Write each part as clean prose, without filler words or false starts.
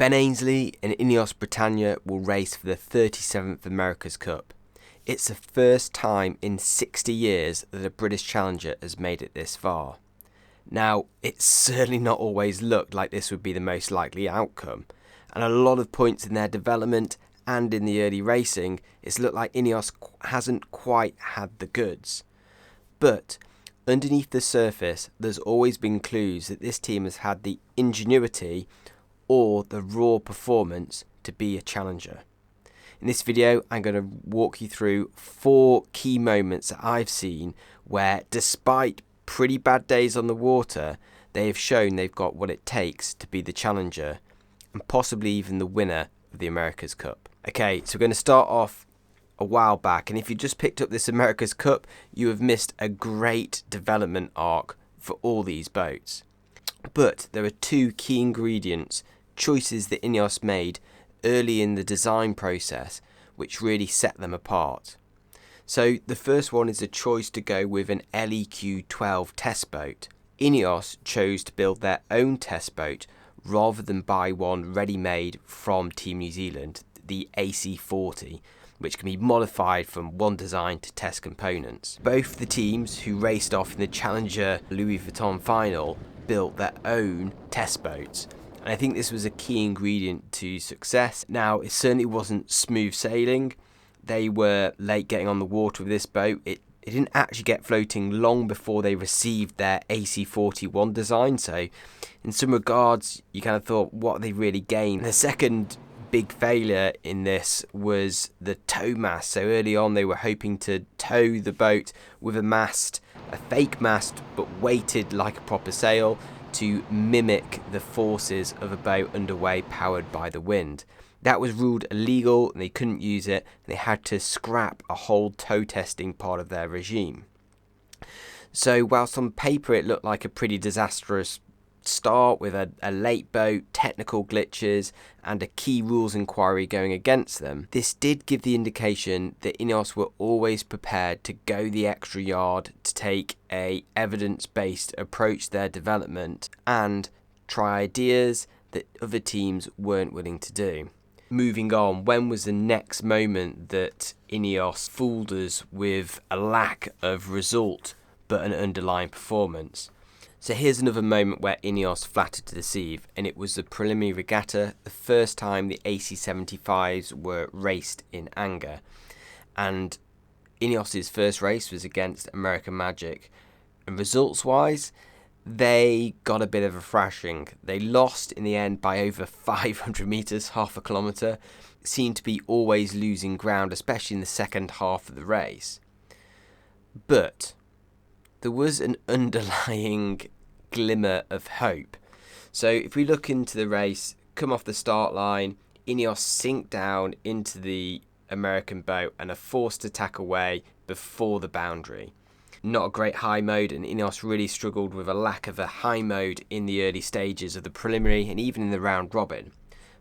Ben Ainslie and INEOS Britannia will race for the 37th America's Cup. It's the first time in 60 years that a British challenger has made it this far. Now, it's certainly not always looked like this would be the most likely outcome, and a lot of points in their development and in the early racing, it's looked like INEOS hasn't quite had the goods. But underneath the surface, there's always been clues that this team has had the ingenuity or the raw performance to be a challenger. In this video, I'm going to walk you through 4 key moments that I've seen where, despite pretty bad days on the water, they have shown they've got what it takes to be the challenger and possibly even the winner of the America's Cup. Okay, so we're going to start off a while back, and if you just picked up this America's Cup, you have missed a great development arc for all these boats. But there are 2 key ingredients, choices that INEOS made early in the design process, which really set them apart. So the first one is a choice to go with an LEQ-12 test boat. INEOS chose to build their own test boat rather than buy one ready-made from Team New Zealand, the AC-40, which can be modified from one design to test components. Both the teams who raced off in the Challenger Louis Vuitton final built their own test boats, and I think this was a key ingredient to success. Now, it certainly wasn't smooth sailing. They were late getting on the water with this boat. It didn't actually get floating long before they received their AC-41 design, so in some regards you kind of thought, what have they really gained? The second big failure in this was the tow mast. So early on they were hoping to tow the boat with a mast, a fake mast, but weighted like a proper sail to mimic the forces of a boat underway powered by the wind. That was ruled illegal and they couldn't use it. They had to scrap a whole tow testing part of their regime. So whilst on paper it looked like a pretty disastrous start with a late boat, technical glitches and a key rules inquiry going against them, this did give the indication that INEOS were always prepared to go the extra yard to take a evidence-based approach to their development and try ideas that other teams weren't willing to do. Moving on, when was the next moment that INEOS fooled us with a lack of result but an underlying performance? So here's another moment where INEOS flattered to deceive, and it was the preliminary regatta, the first time the AC-75s were raced in anger. And INEOS's first race was against American Magic, and results-wise, they got a bit of a thrashing. They lost in the end by over 500 metres, half a kilometre. Seemed to be always losing ground, especially in the second half of the race. But there was an underlying glimmer of hope. So if we look into the race, come off the start line, INEOS sink down into the American boat and are forced to tack away before the boundary. Not a great high mode, and INEOS really struggled with a lack of a high mode in the early stages of the preliminary and even in the round robin.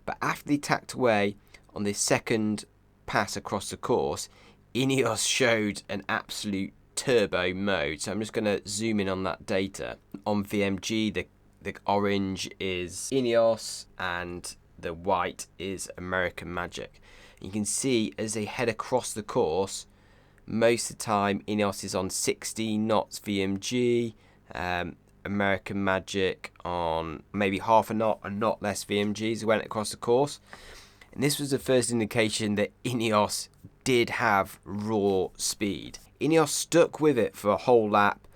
But after they tacked away on the second pass across the course, INEOS showed an absolute turbo mode. So I'm just going to zoom in on that data. On VMG, the orange is INEOS and the white is American Magic. You can see as they head across the course, most of the time INEOS is on 60 knots VMG, American Magic on maybe half a knot less VMG as they went across the course. And this was the first indication that INEOS did have raw speed. INEOS stuck with it for a whole lap,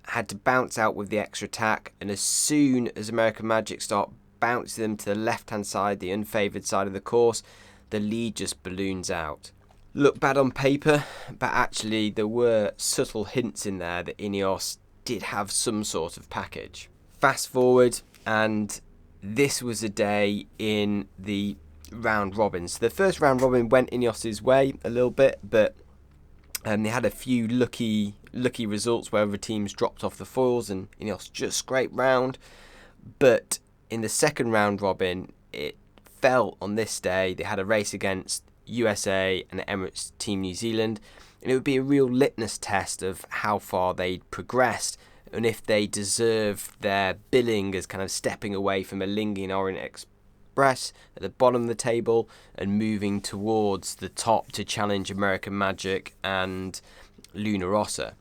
had to bounce out with the extra tack, and as soon as American Magic start bouncing them to the left-hand side, the unfavoured side of the course, the lead just balloons out. Looked bad on paper, but actually there were subtle hints in there that INEOS did have some sort of package. Fast forward, and this was a day in the round robin. So the first round robin went INEOS's way a little bit, but they had a few lucky results where other teams dropped off the foils and INEOS just scraped round. But in the second round robin, it fell on this day. They had a race against USA and Emirates Team New Zealand, and it would be a real litmus test of how far they'd progressed and if they deserve their billing as kind of stepping away from a Lingian Express at the bottom of the table and moving towards the top to challenge American Magic and Luna Rossa.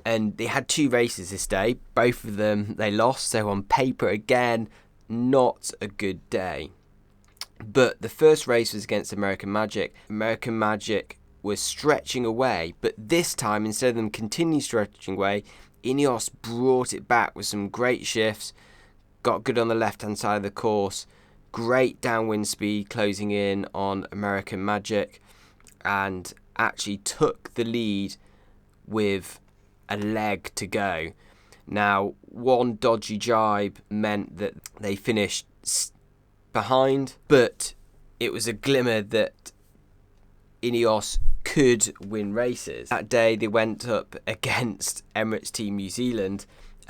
And they had 2 races this day. Both of them they lost, so on paper again, not a good day. But the first race was against American Magic. American Magic was stretching away, but this time, instead of them continue stretching away, INEOS brought it back with some great shifts, got good on the left-hand side of the course, great downwind speed closing in on American Magic, and actually took the lead with a leg to go. Now, one dodgy jibe meant that they finished behind, but it was a glimmer that INEOS could win races. That day they went up against Emirates Team New Zealand,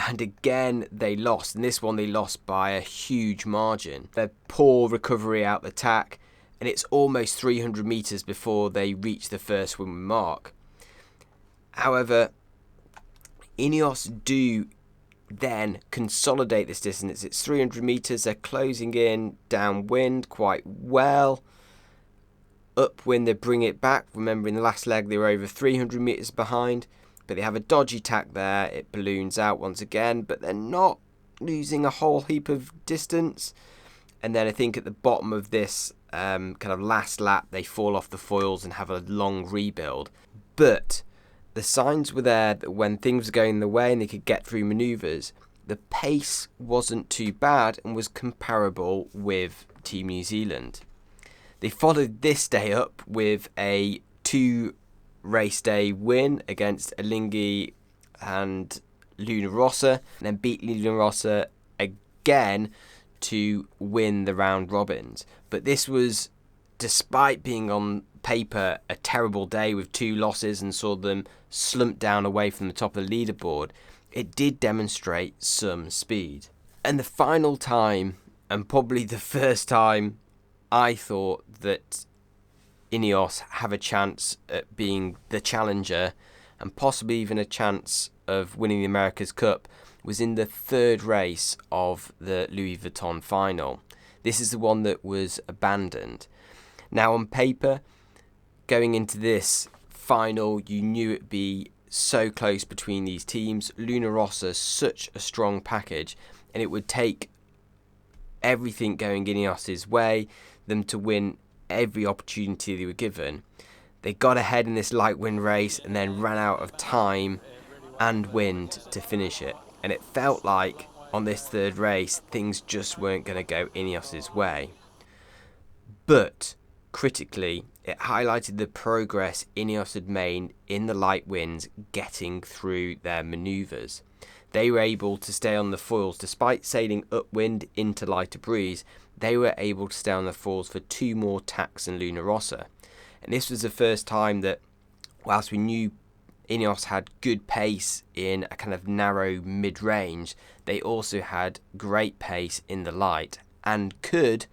and again they lost, and this one they lost by a huge margin. Their poor recovery out the tack, and it's almost 300 metres before they reach the first win mark. However, INEOS do then consolidate this distance. It's 300 metres, they're closing in downwind quite well. Upwind, they bring it back. Remember, in the last leg they were over 300 metres behind, but they have a dodgy tack there. It balloons out once again, but they're not losing a whole heap of distance. And then I think at the bottom of this kind of last lap they fall off the foils and have a long rebuild. But the signs were there that when things were going the way and they could get through manoeuvres, the pace wasn't too bad and was comparable with Team New Zealand. They followed this day up with a 2 race day win against Ainslie and Luna Rossa, and then beat Luna Rossa again to win the round robins. But this was, despite being on paper a terrible day with 2 losses and saw them slump down away from the top of the leaderboard, it did demonstrate some speed. And the final time, and probably the first time, I thought that INEOS have a chance at being the challenger and possibly even a chance of winning the America's Cup was in the 3rd race of the Louis Vuitton final. This is the one that was abandoned. Now, on paper, going into this final, you knew it'd be so close between these teams. Luna Rossa, such a strong package, and it would take everything going INEOS's way, them to win every opportunity they were given. They got ahead in this light wind race and then ran out of time and wind to finish it. And it felt like on this 3rd race, things just weren't going to go INEOS's way. But critically, it highlighted the progress INEOS had made in the light winds getting through their manoeuvres. They were able to stay on the foils despite sailing upwind into lighter breeze. They were able to stay on the foils for 2 more tacks than Luna Rossa. And this was the first time that, whilst we knew INEOS had good pace in a kind of narrow mid-range, they also had great pace in the light and could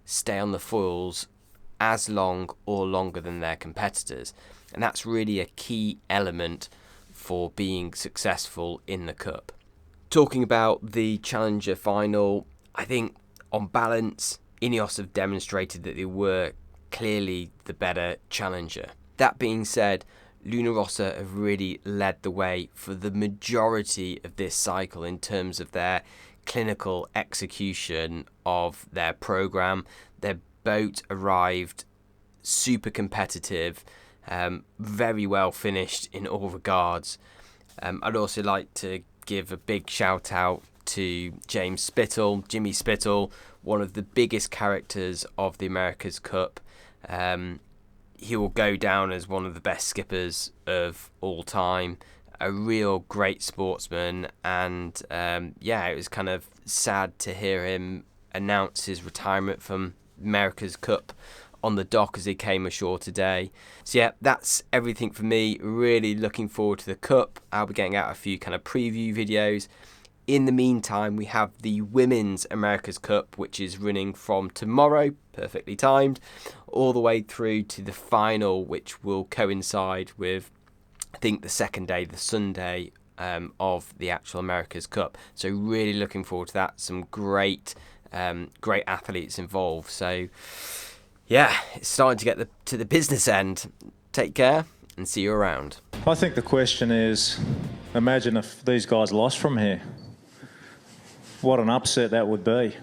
stay on the foils as long or longer than their competitors. And that's really a key element for being successful in the Cup. Talking about the Challenger final, I think on balance, INEOS have demonstrated that they were clearly the better challenger. That being said, Luna Rossa have really led the way for the majority of this cycle in terms of their clinical execution of their program. Their boat arrived super competitive, very well finished in all regards. I'd also like to give a big shout out to Jimmy Spittle, one of the biggest characters of the America's Cup. He will go down as one of the best skippers of all time, a real great sportsman, and it was kind of sad to hear him announce his retirement from America's Cup on the dock as he came ashore today. So yeah, that's everything for me. Really looking forward to the Cup. I'll be getting out a few kind of preview videos. In the meantime, we have the Women's America's Cup, which is running from tomorrow, perfectly timed, all the way through to the final, which will coincide with, I think, the second day, the Sunday of the actual America's Cup. So really looking forward to that. Some great great athletes involved. So yeah, it's starting to get to the business end. Take care and see you around. I think the question is, imagine if these guys lost from here. What an upset that would be.